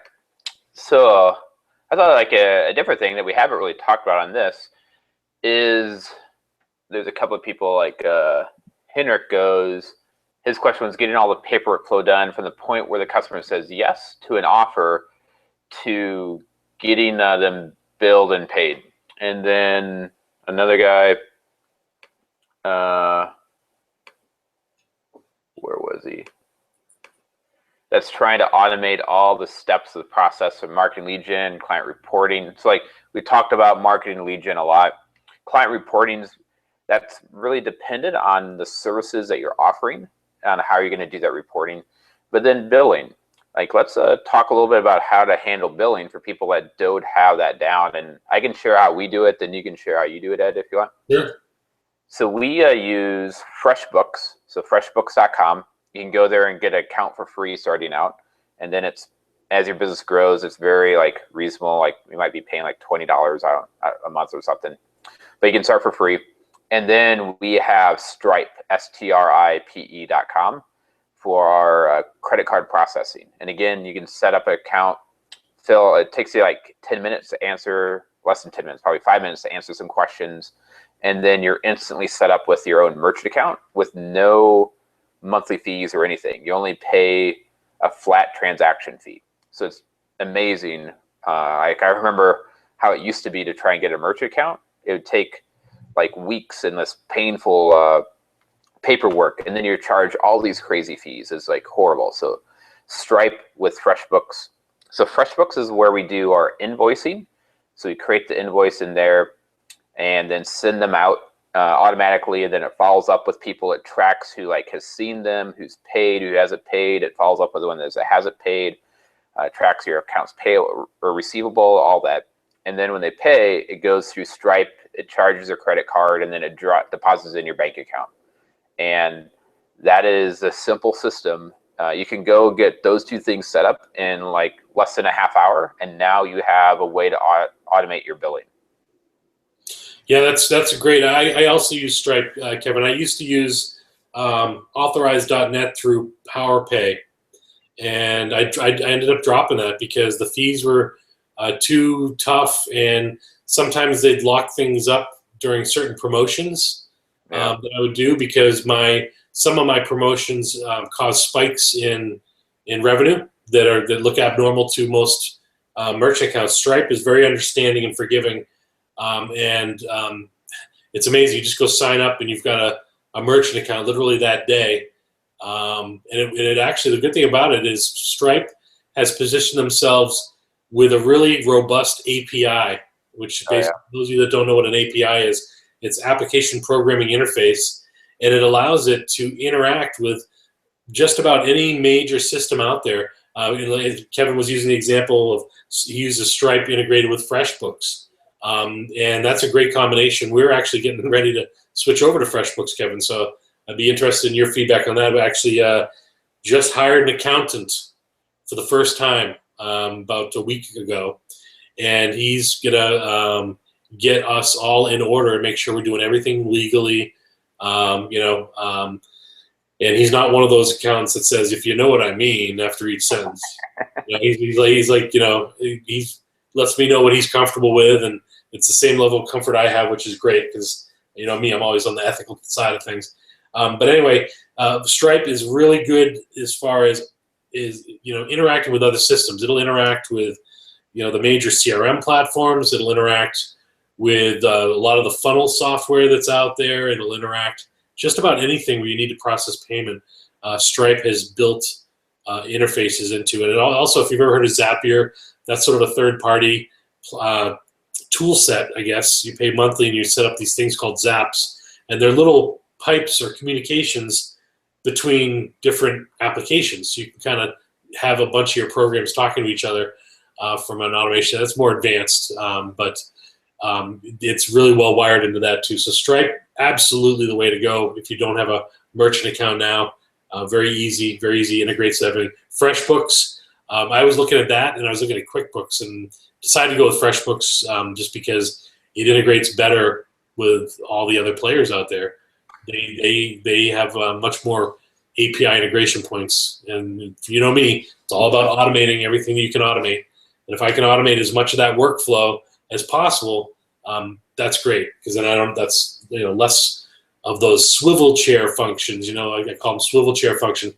So I thought like a different thing that we haven't really talked about on this is there's a couple of people like Henrik goes, his question was getting all the paperwork flow done from the point where the customer says yes to an offer to getting them billed and paid. And then another guy, where was he? That's trying to automate all the steps of the process of marketing lead gen, client reporting. So like we talked about marketing lead gen a lot. Client reporting, that's really dependent on the services that you're offering, on how you're going to do that reporting. But then billing, like let's talk a little bit about how to handle billing for people that don't have that down. And I can share how we do it, then you can share how you do it, Ed, if you want. Sure. So we use FreshBooks, so freshbooks.com. You can go there and get an account for free starting out. And then it's, as your business grows, it's very like reasonable. Like you might be paying like $20 a month or something, but you can start for free. And then we have Stripe, stripe.com, for our credit card processing. And again, you can set up an account. Phil, it takes you like 10 minutes to answer, less than 10 minutes, probably 5 minutes to answer some questions. And then you're instantly set up with your own merchant account with no monthly fees or anything. You only pay a flat transaction fee. So it's amazing. Like I remember how it used to be to try and get a merchant account. It would take like weeks in this painful paperwork, and then you're charged all these crazy fees. It's like horrible. So Stripe with FreshBooks. So FreshBooks is where we do our invoicing. So we create the invoice in there and then send them out automatically, and then it follows up with people. It tracks who like has seen them, who's paid, who hasn't paid. It follows up with the one that hasn't paid, tracks your accounts payable or receivable, all that. And then when they pay, it goes through Stripe, it charges their credit card, and then it deposits in your bank account. And that is a simple system. You can go get those two things set up in like less than a half hour, and now you have a way to automate your billing. Yeah, that's a great. I also use Stripe, Kevin. I used to use Authorize.net through PowerPay, and I ended up dropping that because the fees were too tough, and sometimes they'd lock things up during certain promotions that I would do, because some of my promotions cause spikes in revenue that look abnormal to most merchant accounts. Stripe is very understanding and forgiving. It's amazing. You just go sign up and you've got a merchant account literally that day. And it actually, the good thing about it is Stripe has positioned themselves with a really robust API, which basically, those of you that don't know what an API is, it's application programming interface, and it allows it to interact with just about any major system out there. Kevin was using the example of he uses Stripe integrated with FreshBooks. And that's a great combination. We're actually getting ready to switch over to FreshBooks, Kevin. So I'd be interested in your feedback on that. We actually just hired an accountant for the first time about a week ago, and he's gonna get us all in order and make sure we're doing everything legally. And he's not one of those accountants that says, "If you know what I mean," after each sentence. He's like, he lets me know what he's comfortable with, and it's the same level of comfort I have, which is great because, me, I'm always on the ethical side of things. But anyway, Stripe is really good as far as interacting with other systems. It'll interact with, the major CRM platforms. It'll interact with a lot of the funnel software that's out there. It'll interact just about anything where you need to process payment. Stripe has built interfaces into it. And also, if you've ever heard of Zapier, that's sort of a third-party tool set, I guess. You pay monthly and you set up these things called Zaps, and they're little pipes or communications between different applications. So you can kind of have a bunch of your programs talking to each other from an automation. That's more advanced, but it's really well wired into that too. So Stripe, absolutely the way to go if you don't have a merchant account now. Very easy, integrates everything. FreshBooks, I was looking at that, and I was looking at QuickBooks, and decided to go with FreshBooks just because it integrates better with all the other players out there. They have much more API integration points, and you know me, it's all about automating everything you can automate. And if I can automate as much of that workflow as possible, that's great, because then that's less of those swivel chair functions. I call them swivel chair function.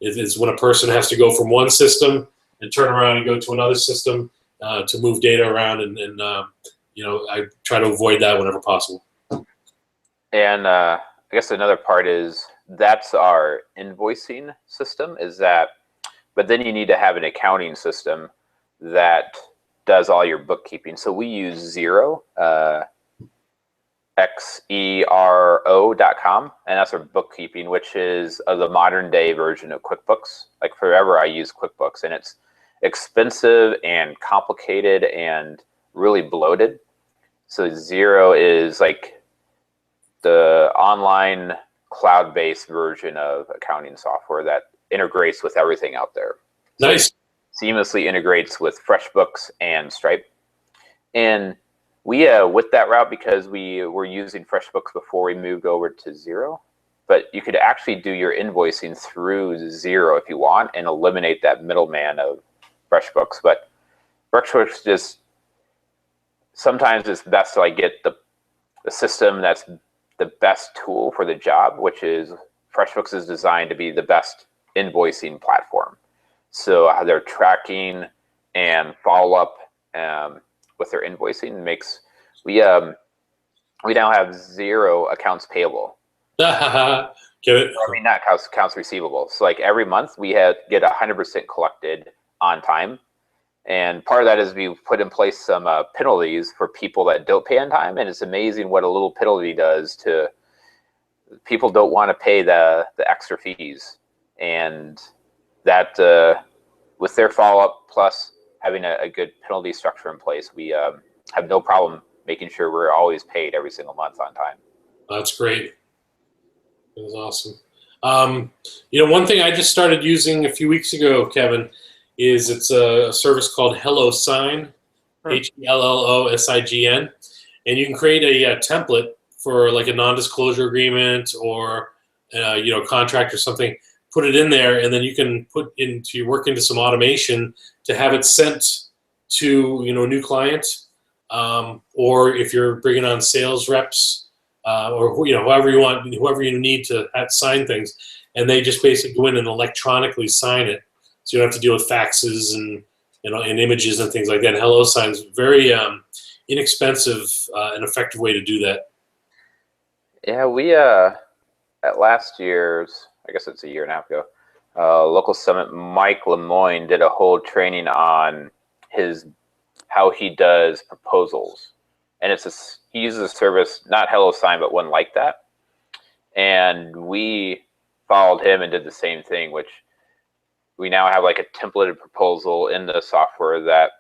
It's when a person has to go from one system and turn around and go to another system to move data around, and I try to avoid that whenever possible. And I guess another part is that's our invoicing system, but then you need to have an accounting system that does all your bookkeeping. So we use Xero, xero.com, and that's our bookkeeping, which is the modern day version of QuickBooks. Like forever I use QuickBooks, and it's expensive and complicated and really bloated. So Xero is like the online cloud-based version of accounting software that integrates with everything out there. So nice. Seamlessly integrates with FreshBooks and Stripe. And we with that route, because we were using FreshBooks before we moved over to Xero, but you could actually do your invoicing through Xero if you want and eliminate that middleman of FreshBooks. But FreshBooks just, sometimes it's best to get the system that's the best tool for the job, which is FreshBooks is designed to be the best invoicing platform. So how they're tracking and follow up with their invoicing makes we now have 0 accounts payable. Get it? I mean, not accounts receivable. So every month we get 100% collected on time. And part of that is we've put in place some penalties for people that don't pay on time. And it's amazing what a little penalty does to people. Don't want to pay the extra fees. And that with their follow-up plus having a good penalty structure in place, we have no problem making sure we're always paid every single month on time. That's great. That was awesome. One thing I just started using a few weeks ago, Kevin, is it's a service called HelloSign, HelloSign, and you can create a template for a non-disclosure agreement or contract or something. Put it in there, and then you can work into some automation to have it sent to a new client, or if you're bringing on sales reps, or whoever you need to sign things, and they just basically go in and electronically sign it, so you don't have to deal with faxes and and images and things like that. And HelloSign is very inexpensive and effective way to do that. Yeah, we at last year's, I guess it's a year and a half ago, local summit, Mike Lemoyne did a whole training on how he does proposals, and he uses a service, not HelloSign, but one like that. And we followed him and did the same thing, which we now have a templated proposal in the software that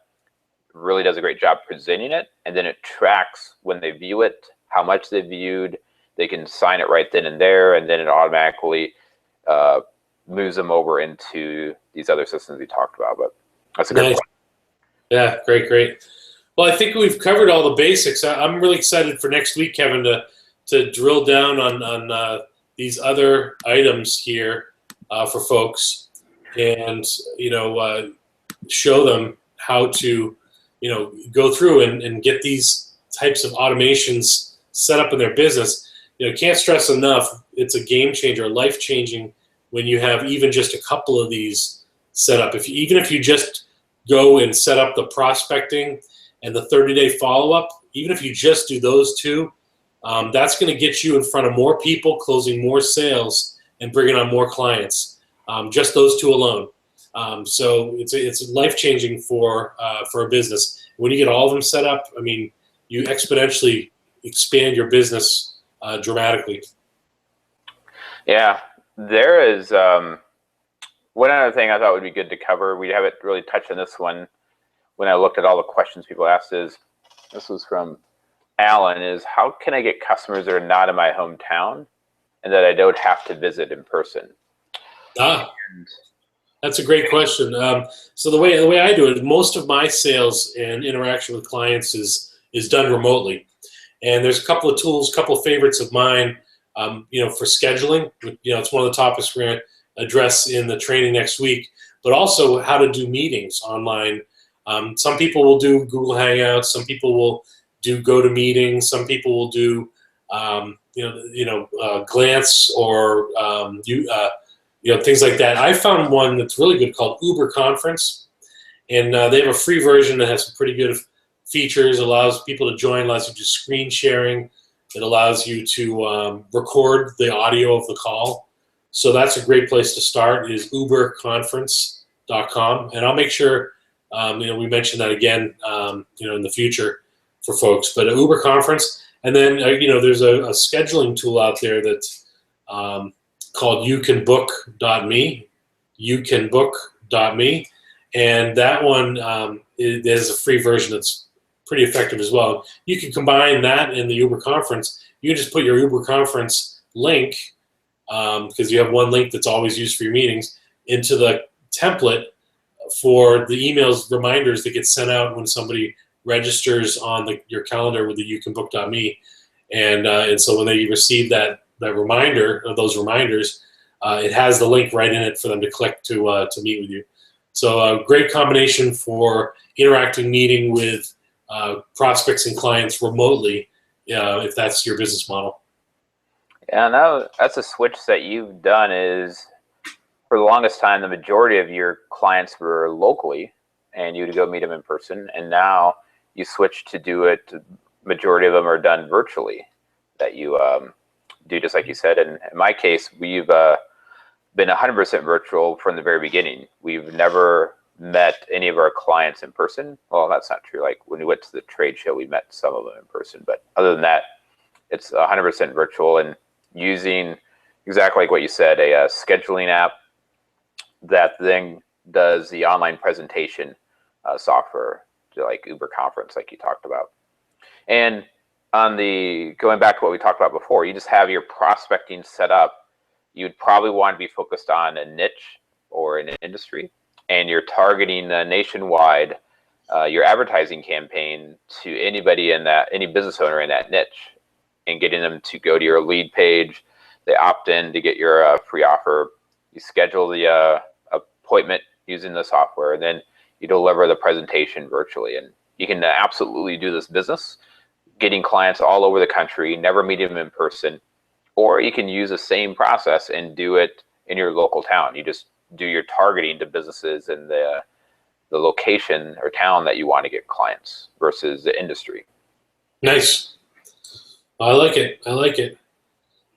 really does a great job presenting it, and then it tracks when they view it, how much they viewed. They can sign it right then and there, and then it automatically moves them over into these other systems we talked about. But that's a good point. Yeah, great. Well, I think we've covered all the basics. I'm really excited for next week, Kevin, to drill down on these other items here for folks, and show them how to go through and get these types of automations set up in their business. Can't stress enough, it's a game changer, life changing when you have even just a couple of these set up. Even if you just go and set up the prospecting and the 30-day follow-up, even if you just do those two, that's going to get you in front of more people, closing more sales, and bringing on more clients. Just those two alone. So it's life-changing for a business. When you get all of them set up, I mean, you exponentially expand your business dramatically. Yeah, There is one other thing I thought would be good to cover. We haven't really touched on this one when I looked at all the questions people asked. This was from Alan, is how can I get customers that are not in my hometown and that I don't have to visit in person? That's a great question. So the way I do it, most of my sales and interaction with clients is done remotely. And there's a couple of tools, a couple of favorites of mine, for scheduling. It's one of the topics we're going to address in the training next week, but also how to do meetings online. Some people will do Google Hangouts. Some people will do GoToMeeting. Some people will do, Glance or things like that. I found one that's really good called Uber Conference, and they have a free version that has some pretty good features. It allows people to join, allows you to do screen sharing. It allows you to record the audio of the call. So that's a great place to start, is uberconference.com. And I'll make sure, we mention that again, in the future for folks. But Uber Conference, and then, there's a scheduling tool out there that's called youcanbook.me, youcanbook.me. And that one, there's a free version that's pretty effective as well. You can combine that and the Uber Conference. You can just put your Uber Conference link, because you have one link that's always used for your meetings, into the template for the emails reminders that get sent out when somebody registers on your calendar with the youcanbook.me. And so when they receive that reminder, of those reminders, it has the link right in it for them to click to meet with you. So a great combination for interacting, meeting with prospects and clients remotely, if that's your business model. Yeah, now that's a switch that you've done. Is for the longest time, the majority of your clients were locally, and you'd go meet them in person. And now you switch to do it. Majority of them are done virtually. That you do, just like you said. And in my case, we've been 100% virtual from the very beginning. We've never met any of our clients in person. Well, that's not true. Like when we went to the trade show, we met some of them in person. But other than that, it's 100% virtual, and using exactly like what you said, a scheduling app that then does the online presentation software, like Uber Conference, like you talked about. And going back to what we talked about before, you just have your prospecting set up. You'd probably want to be focused on a niche or an industry, and you're targeting nationwide your advertising campaign to anybody any business owner in that niche, and getting them to go to your lead page. They opt in to get your free offer. You schedule the appointment using the software, and then you deliver the presentation virtually. And you can absolutely do this business, getting clients all over the country, never meeting them in person, or you can use the same process and do it in your local town. You just do your targeting to businesses in the location or town that you want to get clients versus the industry. Nice. I like it. I like it.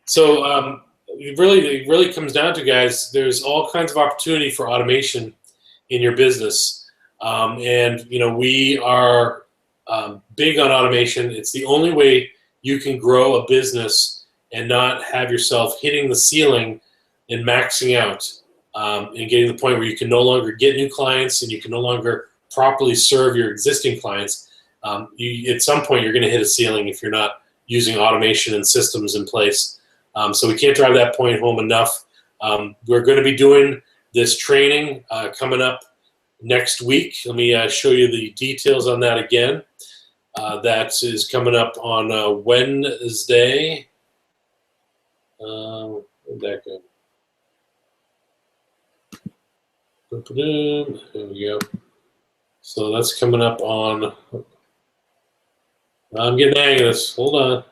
So it really comes down to, guys, there's all kinds of opportunity for automation in your business. And we are big on automation. It's the only way you can grow a business and not have yourself hitting the ceiling and maxing out, and getting to the point where you can no longer get new clients and you can no longer properly serve your existing clients. At some point, you're going to hit a ceiling if you're not using automation and systems in place. So we can't drive that point home enough. We're going to be doing this training coming up next week. Let me show you the details on that again. That is coming up on Wednesday. Where'd that go? There we go. So that's coming up on, I'm getting the hang of this. Hold on.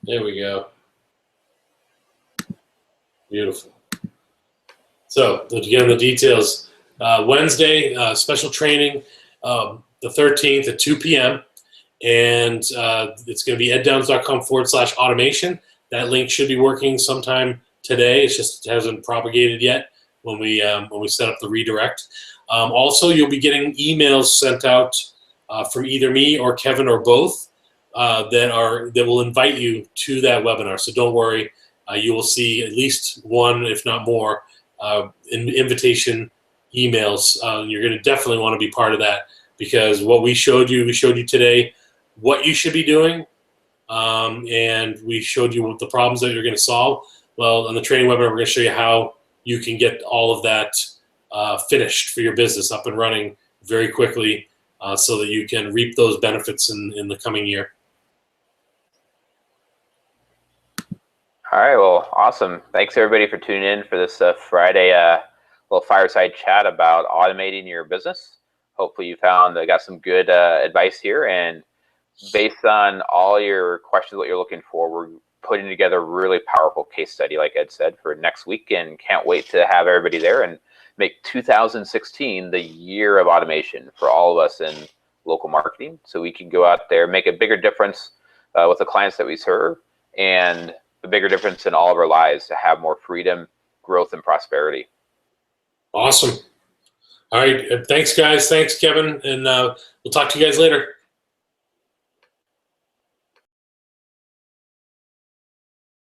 There we go. Beautiful. So again, the details. Wednesday, special training, the 13th at 2 p.m. And it's going to be eddowns.com/automation. That link should be working sometime today. It hasn't propagated yet when we set up the redirect. Also, you'll be getting emails sent out from either me or Kevin or both that will invite you to that webinar. So don't worry, you will see at least one, if not more, invitation emails. You're going to definitely want to be part of that, because what we showed you today what you should be doing, and we showed you what the problems that you're going to solve. Well, on the training webinar, we're going to show you how you can get all of that finished for your business, up and running very quickly, so that you can reap those benefits in the coming year. All right, well, awesome. Thanks everybody for tuning in for this Friday little fireside chat about automating your business. Hopefully you got some good advice here, and based on all your questions, what you're looking for, we're putting together a really powerful case study, like Ed said, for next week, and can't wait to have everybody there and make 2016 the year of automation for all of us in local marketing, so we can go out there, make a bigger difference with the clients that we serve, and a bigger difference in all of our lives to have more freedom, growth, and prosperity. Awesome. All right. Thanks, guys. Thanks, Kevin. And we'll talk to you guys later.